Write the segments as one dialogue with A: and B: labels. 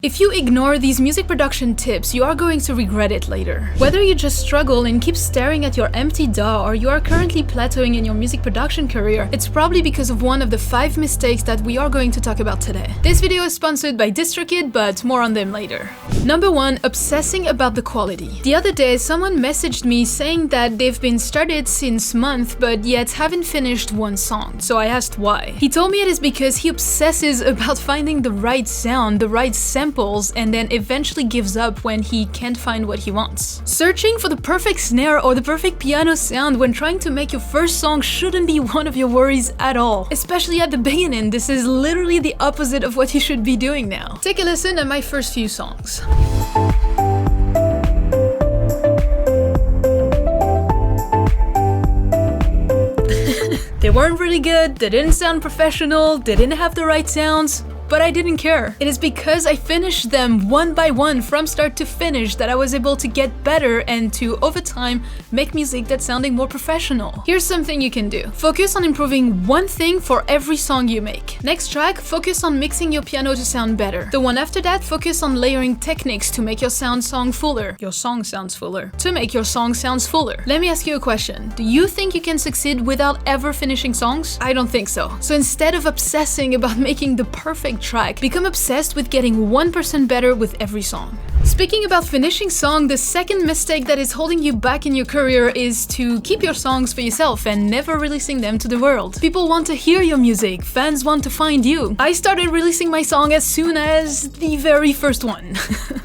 A: If you ignore these music production tips, you are going to regret it later. Whether you just struggle and keep staring at your empty DAW or you are currently plateauing in your music production career, it's probably because of one of the 5 mistakes that we are going to talk about today. This video is sponsored by DistroKid, but more on them later. Number 1. Obsessing about the quality. The other day, someone messaged me saying that they've been started since month, but yet haven't finished one song. So I asked why. He told me it is because he obsesses about finding the right sound, the right sample, and then eventually gives up when he can't find what he wants. Searching for the perfect snare or the perfect piano sound when trying to make your first song shouldn't be one of your worries at all. Especially at the beginning, this is literally the opposite of what you should be doing now. Take a listen at my first few songs. They weren't really good, they didn't sound professional, they didn't have the right sounds. But I didn't care. It is because I finished them one by one from start to finish that I was able to get better and to, over time, make music that's sounding more professional. Here's something you can do. Focus on improving one thing for every song you make. Next track, focus on mixing your piano to sound better. The one after that, focus on layering techniques to make your song fuller. Your song sounds fuller. To make your song sounds fuller. Let me ask you a question. Do you think you can succeed without ever finishing songs? I don't think so. So instead of obsessing about making the perfect track, become obsessed with getting 1% better with every song. Speaking about finishing song, the second mistake that is holding you back in your career is to keep your songs for yourself and never releasing them to the world. People want to hear your music, fans want to find you. I started releasing my song as soon as the very first one.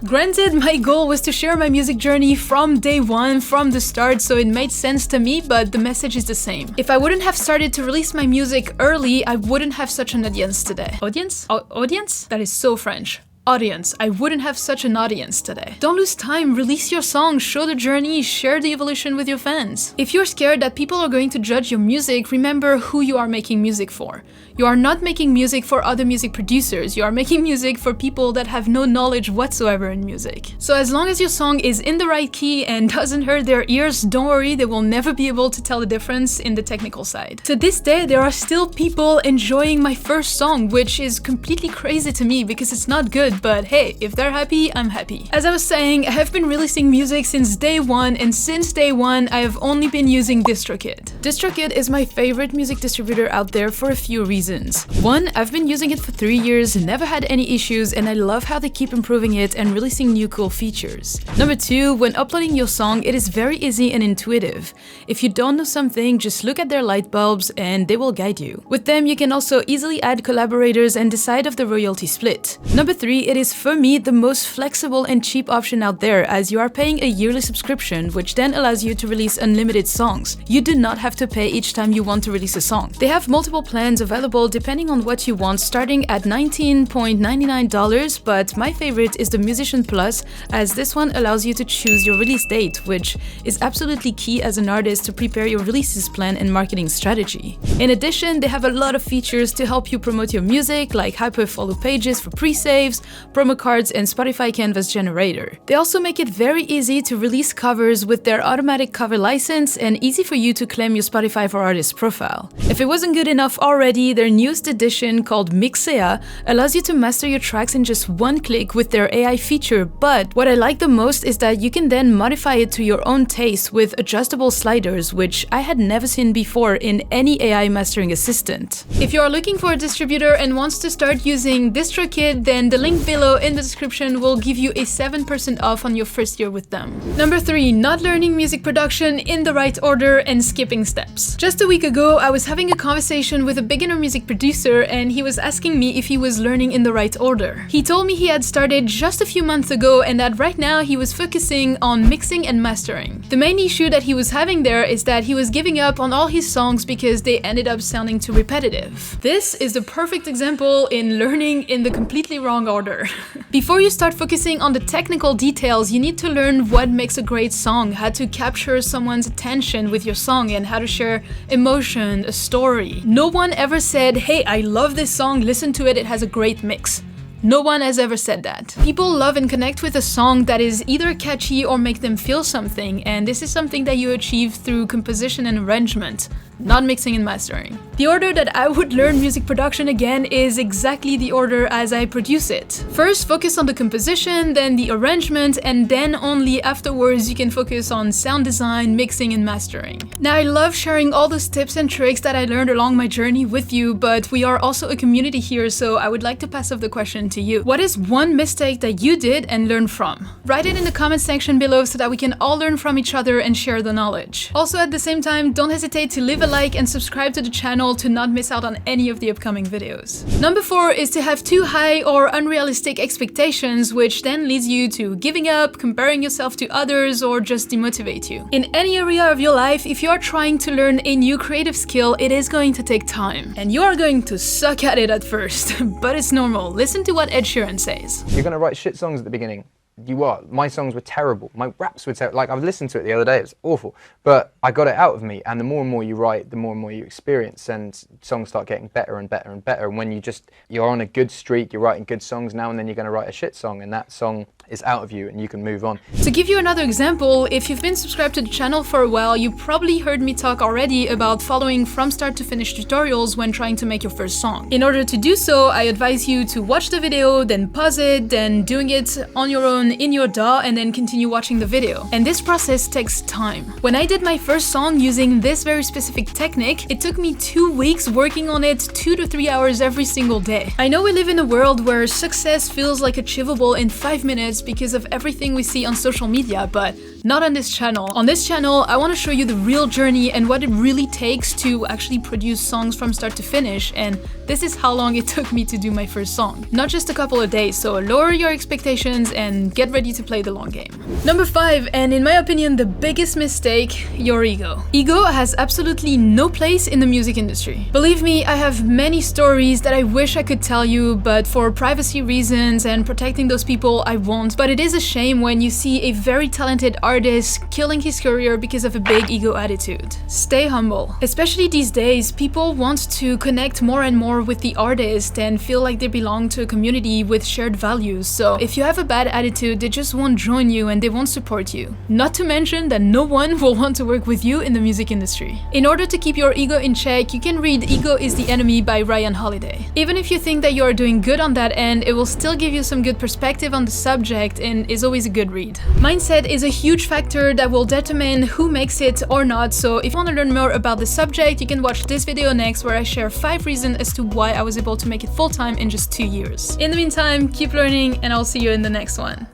A: Granted, my goal was to share my music journey from day one, from the start, so it made sense to me, but the message is the same. If I wouldn't have started to release my music early, I wouldn't have such an audience today. Audience? Audience? That is so French. Audience. I wouldn't have such an audience today. Don't lose time, release your song, show the journey, share the evolution with your fans. If you're scared that people are going to judge your music, remember who you are making music for. You are not making music for other music producers, you are making music for people that have no knowledge whatsoever in music. So as long as your song is in the right key and doesn't hurt their ears, don't worry, they will never be able to tell the difference in the technical side. To this day, there are still people enjoying my first song, which is completely crazy to me because it's not good. But hey, if they're happy, I'm happy. As I was saying, I have been releasing music since day one, and since day one, I have only been using DistroKid. DistroKid is my favorite music distributor out there for a few reasons. 1, I've been using it for 3 years, never had any issues, and I love how they keep improving it and releasing new cool features. Number 2, when uploading your song, it is very easy and intuitive. If you don't know something, just look at their light bulbs and they will guide you. With them, you can also easily add collaborators and decide of the royalty split. Number 3, it is for me the most flexible and cheap option out there, as you are paying a yearly subscription, which then allows you to release unlimited songs. You do not have to pay each time you want to release a song. They have multiple plans available depending on what you want, starting at $19.99, but my favorite is the Musician Plus, as this one allows you to choose your release date, which is absolutely key as an artist to prepare your releases plan and marketing strategy. In addition, they have a lot of features to help you promote your music, like hyper-follow pages for pre-saves, promo cards, and Spotify Canvas generator. They also make it very easy to release covers with their automatic cover license and easy for you to claim your Spotify for Artists profile. If it wasn't good enough already, their newest edition called Mixea allows you to master your tracks in just one click with their AI feature, but what I like the most is that you can then modify it to your own taste with adjustable sliders, which I had never seen before in any AI mastering assistant. If you are looking for a distributor and wants to start using DistroKid, then the link below in the description will give you a 7% off on your first year with them. Number 3, not learning music production in the right order and skipping steps. Just a week ago, I was having a conversation with a beginner music producer and he was asking me if he was learning in the right order. He told me he had started just a few months ago and that right now he was focusing on mixing and mastering. The main issue that he was having there is that he was giving up on all his songs because they ended up sounding too repetitive. This is the perfect example in learning in the completely wrong order. Before you start focusing on the technical details, you need to learn what makes a great song, how to capture someone's attention with your song, and how to share emotion, a story. No one ever said, "Hey, I love this song, listen to it, it has a great mix." No one has ever said that. People love and connect with a song that is either catchy or make them feel something, and this is something that you achieve through composition and arrangement. not mixing and mastering. The order that I would learn music production again is exactly the order as I produce it. First, focus on the composition, then the arrangement, and then only afterwards you can focus on sound design, mixing, and mastering. Now, I love sharing all those tips and tricks that I learned along my journey with you, but we are also a community here, so I would like to pass off the question to you. What is one mistake that you did and learned from? Write it in the comment section below so that we can all learn from each other and share the knowledge. Also, at the same time, don't hesitate to leave a like and subscribe to the channel to not miss out on any of the upcoming videos. Number 4 is to have too high or unrealistic expectations, which then leads you to giving up, comparing yourself to others, or just demotivate you. In any area of your life, if you are trying to learn a new creative skill, it is going to take time. And you are going to suck at it at first, but it's normal. Listen to what Ed Sheeran says.
B: You're gonna write shit songs at the beginning. You are. My songs were terrible. My raps were terrible. Like, I listened to it the other day, it was awful. But I got it out of me, and the more and more you write, the more and more you experience, and songs start getting better and better and better. And when you're on a good streak, you're writing good songs now, and then you're gonna write a shit song, and that song is out of you and you can move on.
A: To give you another example, if you've been subscribed to the channel for a while, you probably heard me talk already about following from start to finish tutorials when trying to make your first song. In order to do so, I advise you to watch the video, then pause it, then doing it on your own in your DAW, and then continue watching the video. And this process takes time. When I did my first song using this very specific technique, it took me 2 weeks working on it 2 to 3 hours every single day. I know we live in a world where success feels like achievable in 5 minutes because of everything we see on social media, but not on this channel. On this channel, I want to show you the real journey and what it really takes to actually produce songs from start to finish, and this is how long it took me to do my first song. Not just a couple of days, so lower your expectations and get ready to play the long game. Number 5, and in my opinion the biggest mistake, your ego. Ego has absolutely no place in the music industry. Believe me, I have many stories that I wish I could tell you, but for privacy reasons and protecting those people, I won't. But it is a shame when you see a very talented artist killing his career because of a big ego attitude. Stay humble. Especially these days, people want to connect more and more with the artist and feel like they belong to a community with shared values. So if you have a bad attitude, they just won't join you and they won't support you. Not to mention that no one will want to work with you in the music industry. In order to keep your ego in check, you can read Ego is the Enemy by Ryan Holiday. Even if you think that you are doing good on that end, it will still give you some good perspective on the subject and is always a good read. Mindset is a huge factor that will determine who makes it or not, so if you want to learn more about the subject, you can watch this video next where I share 5 reasons as to why I was able to make it full-time in just 2 years. In the meantime, keep learning and I'll see you in the next one.